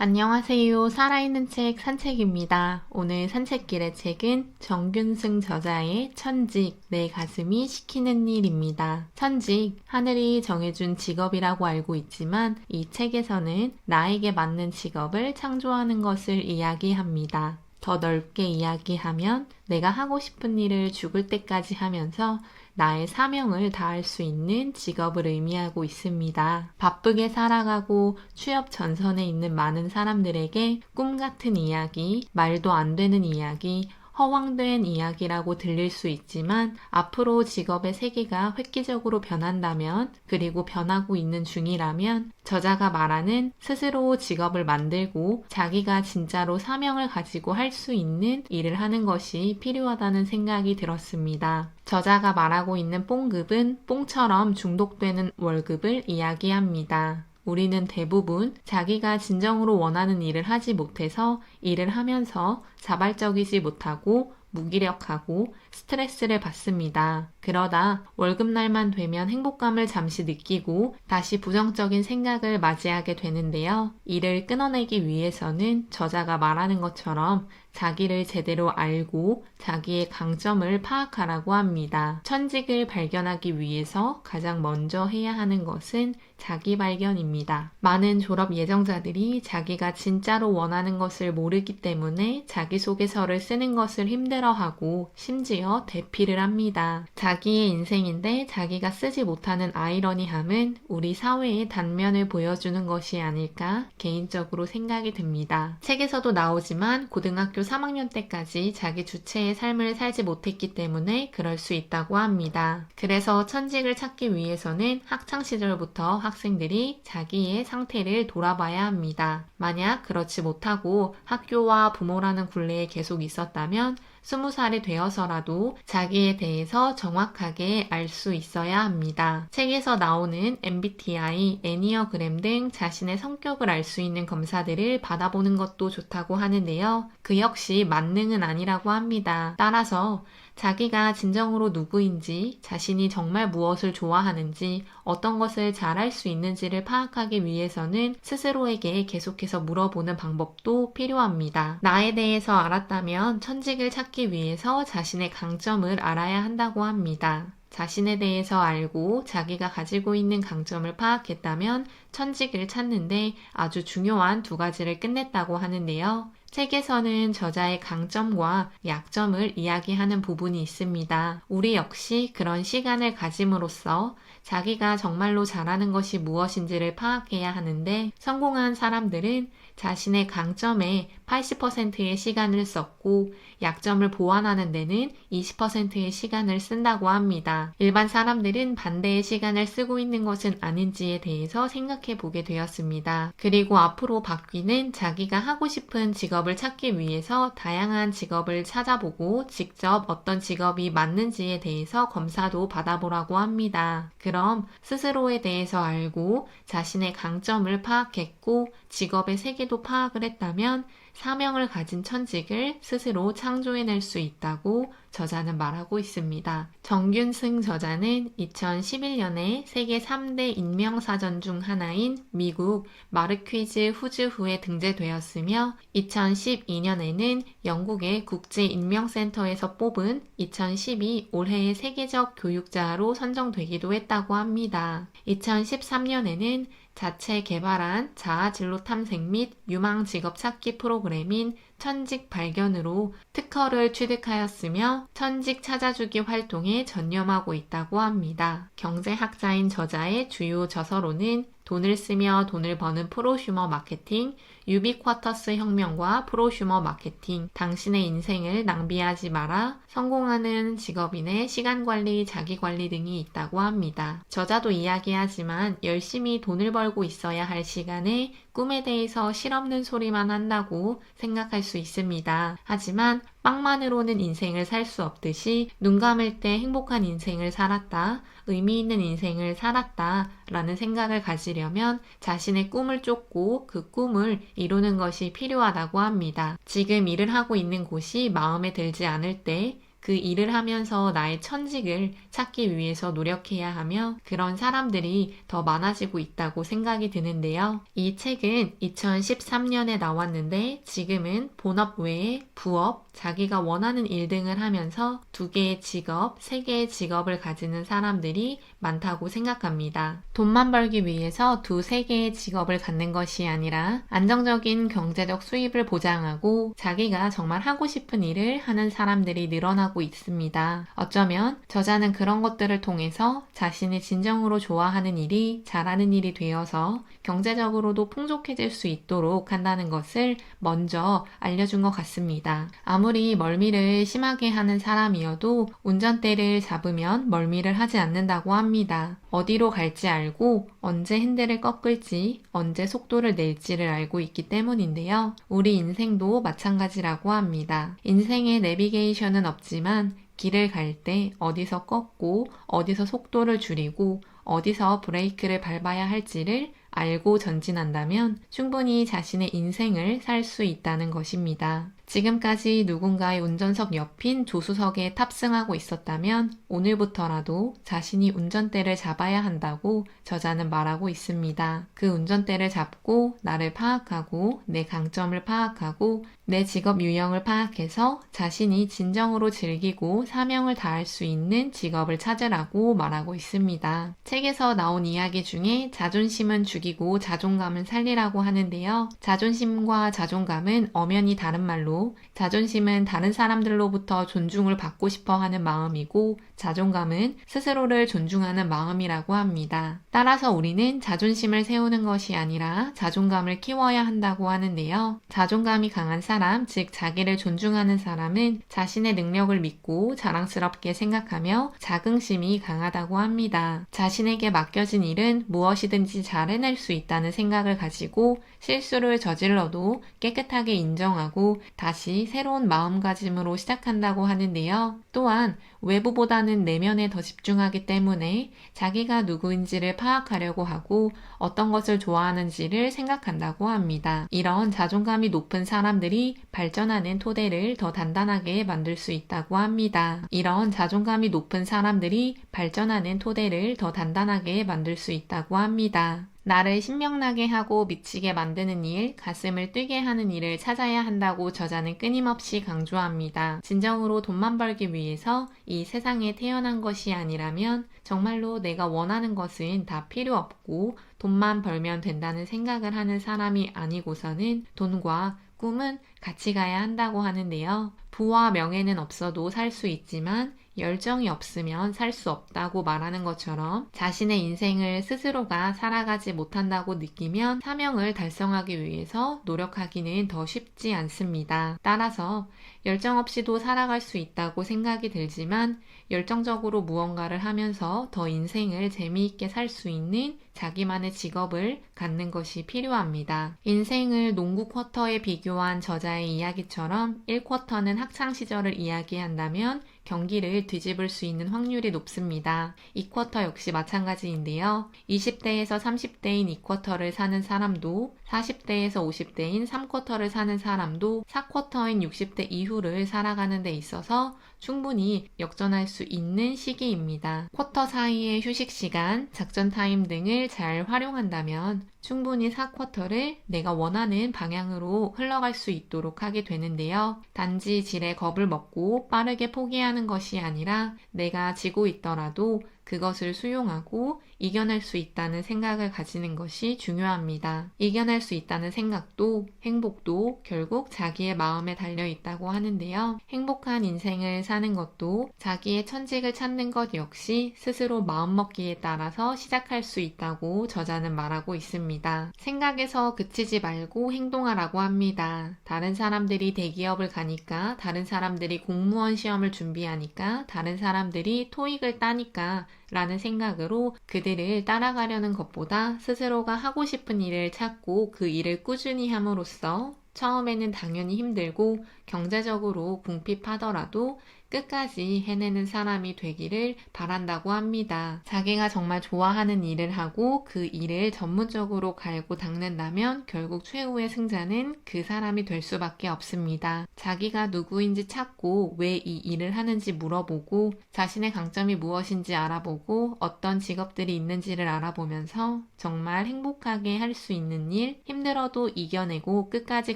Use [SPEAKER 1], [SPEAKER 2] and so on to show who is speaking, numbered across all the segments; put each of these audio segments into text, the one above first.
[SPEAKER 1] 안녕하세요. 살아있는 책 산책입니다. 오늘 산책길의 책은 정균승 저자의 천직, 내 가슴이 시키는 일입니다. 천직, 하늘이 정해준 직업이라고 알고 있지만 이 책에서는 나에게 맞는 직업을 창조하는 것을 이야기합니다. 더 넓게 이야기하면 내가 하고 싶은 일을 죽을 때까지 하면서 나의 사명을 다할 수 있는 직업을 의미하고 있습니다. 바쁘게 살아가고 취업 전선에 있는 많은 사람들에게 꿈 같은 이야기, 말도 안 되는 이야기, 허황된 이야기라고 들릴 수 있지만 앞으로 직업의 세계가 획기적으로 변한다면, 그리고 변하고 있는 중이라면 저자가 말하는 스스로 직업을 만들고 자기가 진짜로 사명을 가지고 할 수 있는 일을 하는 것이 필요하다는 생각이 들었습니다. 저자가 말하고 있는 뽕급은 뽕처럼 중독되는 월급을 이야기합니다. 우리는 대부분 자기가 진정으로 원하는 일을 하지 못해서 일을 하면서 자발적이지 못하고 무기력하고 스트레스를 받습니다. 그러다 월급날만 되면 행복감을 잠시 느끼고 다시 부정적인 생각을 맞이하게 되는데요. 이를 끊어내기 위해서는 저자가 말하는 것처럼 자기를 제대로 알고 자기의 강점을 파악하라고 합니다. 천직을 발견하기 위해서 가장 먼저 해야 하는 것은 자기 발견입니다. 많은 졸업 예정자들이 자기가 진짜로 원하는 것을 모르기 때문에 자기소개서를 쓰는 것을 힘들어하고 심지어 대피를 합니다. 자기의 인생인데 자기가 쓰지 못하는 아이러니함은 우리 사회의 단면을 보여주는 것이 아닐까 개인적으로 생각이 듭니다. 책에서도 나오지만 고등학교 3학년 때까지 자기 주체의 삶을 살지 못했기 때문에 그럴 수 있다고 합니다. 그래서 천직을 찾기 위해서는 학창시절부터 학생들이 자기의 상태를 돌아봐야 합니다. 만약 그렇지 못하고 학교와 부모라는 굴레에 계속 있었다면 20살이 되어서라도 자기에 대해서 정확하게 알 수 있어야 합니다. 책에서 나오는 MBTI, 애니어그램 등 자신의 성격을 알 수 있는 검사들을 받아보는 것도 좋다고 하는데요. 그 역시 만능은 아니라고 합니다. 따라서 자기가 진정으로 누구인지, 자신이 정말 무엇을 좋아하는지, 어떤 것을 잘할 수 있는지를 파악하기 위해서는 스스로에게 계속해서 물어보는 방법도 필요합니다. 나에 대해서 알았다면 천직을 찾기 위해서 자신의 강점을 알아야 한다고 합니다. 자신에 대해서 알고 자기가 가지고 있는 강점을 파악했다면 천직을 찾는데 아주 중요한 두 가지를 끝냈다고 하는데요. 책에서는 저자의 강점과 약점을 이야기하는 부분이 있습니다. 우리 역시 그런 시간을 가짐으로써 자기가 정말로 잘하는 것이 무엇인지를 파악해야 하는데, 성공한 사람들은 자신의 강점에 80%의 시간을 썼고 약점을 보완하는 데는 20%의 시간을 쓴다고 합니다. 일반 사람들은 반대의 시간을 쓰고 있는 것은 아닌지에 대해서 생각해 보게 되었습니다. 그리고 앞으로 바뀌는 자기가 하고 싶은 직업을 찾기 위해서 다양한 직업을 찾아보고 직접 어떤 직업이 맞는지에 대해서 검사도 받아보라고 합니다. 그럼 스스로에 대해서 알고 자신의 강점을 파악했고 직업의 세계도 파악을 했다면 사명을 가진 천직을 스스로 창조해낼 수 있다고 저자는 말하고 있습니다. 정균승 저자는 2011년에 세계 3대 인명사전 중 하나인 미국 마르퀴즈 후즈후에 등재되었으며 2012년에는 영국의 국제인명센터에서 뽑은 2012 올해의 세계적 교육자로 선정되기도 했다고 합니다. 2013년에는 자체 개발한 자아 진로 탐색 및 유망 직업 찾기 프로그램인 천직 발견으로 특허를 취득하였으며 천직 찾아주기 활동에 전념하고 있다고 합니다. 경제학자인 저자의 주요 저서로는 돈을 쓰며 돈을 버는 프로슈머 마케팅, 유비쿼터스 혁명과 프로슈머 마케팅, 당신의 인생을 낭비하지 마라, 성공하는 직업인의 시간관리, 자기관리 등이 있다고 합니다. 저자도 이야기하지만 열심히 돈을 벌고 있어야 할 시간에 꿈에 대해서 실없는 소리만 한다고 생각할 수 있습니다. 하지만 빵만으로는 인생을 살 수 없듯이 눈 감을 때 행복한 인생을 살았다, 의미 있는 인생을 살았다 라는 생각을 가지려면 자신의 꿈을 쫓고 그 꿈을 이루는 것이 필요하다고 합니다. 지금 일을 하고 있는 곳이 마음에 들지 않을 때 그 일을 하면서 나의 천직을 찾기 위해서 노력해야 하며 그런 사람들이 더 많아지고 있다고 생각이 드는데요. 이 책은 2013년에 나왔는데 지금은 본업 외에 부업, 자기가 원하는 일 등을 하면서 2개의 직업, 3개의 직업을 가지는 사람들이 많다고 생각합니다. 돈만 벌기 위해서 2-3개의 직업을 갖는 것이 아니라 안정적인 경제적 수입을 보장하고 자기가 정말 하고 싶은 일을 하는 사람들이 늘어나고 있습니다. 어쩌면 저자는 그런 것들을 통해서 자신이 진정으로 좋아하는 일이 잘하는 일이 되어서 경제적으로도 풍족해질 수 있도록 한다는 것을 먼저 알려준 것 같습니다. 아무리 멀미를 심하게 하는 사람이어도 운전대를 잡으면 멀미를 하지 않는다고 합니다. 어디로 갈지 알고 언제 핸들을 꺾을지, 언제 속도를 낼지를 알고 있기 때문인데요. 우리 인생도 마찬가지라고 합니다. 인생의 내비게이션은 없지만 길을 갈 때 어디서 꺾고 어디서 속도를 줄이고 어디서 브레이크를 밟아야 할지를 알고 전진한다면 충분히 자신의 인생을 살 수 있다는 것입니다. 지금까지 누군가의 운전석 옆인 조수석에 탑승하고 있었다면 오늘부터라도 자신이 운전대를 잡아야 한다고 저자는 말하고 있습니다. 그 운전대를 잡고 나를 파악하고 내 강점을 파악하고 내 직업 유형을 파악해서 자신이 진정으로 즐기고 사명을 다할 수 있는 직업을 찾으라고 말하고 있습니다. 책에서 나온 이야기 중에 자존심은 죽이고 자존감은 살리라고 하는데요. 자존심과 자존감은 엄연히 다른 말로 자존심은 다른 사람들로부터 존중을 받고 싶어 하는 마음이고 자존감은 스스로를 존중하는 마음이라고 합니다. 따라서 우리는 자존심을 세우는 것이 아니라 자존감을 키워야 한다고 하는데요. 자존감이 강한 사람, 즉 자기를 존중하는 사람은 자신의 능력을 믿고 자랑스럽게 생각하며 자긍심이 강하다고 합니다. 자신에게 맡겨진 일은 무엇이든지 잘 해낼 수 있다는 생각을 가지고 실수를 저질러도 깨끗하게 인정하고 다시 새로운 마음가짐으로 시작한다고 하는데요. 또한 외부보다는 내면에 더 집중하기 때문에 자기가 누구인지를 파악하려고 하고 어떤 것을 좋아하는지를 생각한다고 합니다. 이런 자존감이 높은 사람들이 발전하는 토대를 더 단단하게 만들 수 있다고 합니다. 이런 자존감이 높은 사람들이 발전하는 토대를 더 단단하게 만들 수 있다고 합니다. 나를 신명나게 하고 미치게 만드는 일, 가슴을 뛰게 하는 일을 찾아야 한다고 저자는 끊임없이 강조합니다. 진정으로 돈만 벌기 위해서 이 세상에 태어난 것이 아니라면 정말로 내가 원하는 것은 다 필요 없고 돈만 벌면 된다는 생각을 하는 사람이 아니고서는 돈과 꿈은 같이 가야 한다고 하는데요. 부와 명예는 없어도 살 수 있지만 열정이 없으면 살 수 없다고 말하는 것처럼 자신의 인생을 스스로가 살아가지 못한다고 느끼면 사명을 달성하기 위해서 노력하기는 더 쉽지 않습니다. 따라서 열정 없이도 살아갈 수 있다고 생각이 들지만 열정적으로 무언가를 하면서 더 인생을 재미있게 살 수 있는 자기만의 직업을 갖는 것이 필요합니다. 인생을 농구 쿼터에 비교한 저자의 이야기처럼 1쿼터는 학창시절을 이야기한다면 경기를 뒤집을 수 있는 확률이 높습니다. 2쿼터 역시 마찬가지인데요. 20대에서 30대인 2쿼터를 사는 사람도 40대에서 50대인 3쿼터를 사는 사람도 4쿼터인 60대 이후를 살아가는 데 있어서 충분히 역전할 수 있는 시기입니다. 쿼터 사이의 휴식 시간, 작전 타임 등을 잘 활용한다면 충분히 4쿼터를 내가 원하는 방향으로 흘러갈 수 있도록 하게 되는데요. 단지 질에 겁을 먹고 빠르게 포기하는 것이 아니라 내가 지고 있더라도 그것을 수용하고 이겨낼 수 있다는 생각을 가지는 것이 중요합니다. 이겨낼 수 있다는 생각도 행복도 결국 자기의 마음에 달려 있다고 하는데요. 행복한 인생을 사는 것도 자기의 천직을 찾는 것 역시 스스로 마음먹기에 따라서 시작할 수 있다고 저자는 말하고 있습니다. 생각에서 그치지 말고 행동하라고 합니다. 다른 사람들이 대기업을 가니까, 다른 사람들이 공무원 시험을 준비하니까, 다른 사람들이 토익을 따니까 라는 생각으로 그들을 따라가려는 것보다 스스로가 하고 싶은 일을 찾고 그 일을 꾸준히 함으로써 처음에는 당연히 힘들고 경제적으로 궁핍하더라도 끝까지 해내는 사람이 되기를 바란다고 합니다. 자기가 정말 좋아하는 일을 하고 그 일을 전문적으로 갈고 닦는다면 결국 최후의 승자는 그 사람이 될 수밖에 없습니다. 자기가 누구인지 찾고 왜 이 일을 하는지 물어보고 자신의 강점이 무엇인지 알아보고 어떤 직업들이 있는지를 알아보면서 정말 행복하게 할 수 있는 일, 힘들어도 이겨내고 끝까지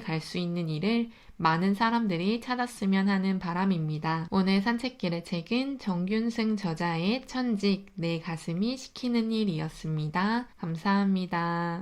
[SPEAKER 1] 갈 수 있는 일을 많은 사람들이 찾았으면 하는 바람입니다. 오늘 산책길의 책은 정균승 저자의 천직, 내 가슴이 시키는 일이었습니다. 감사합니다.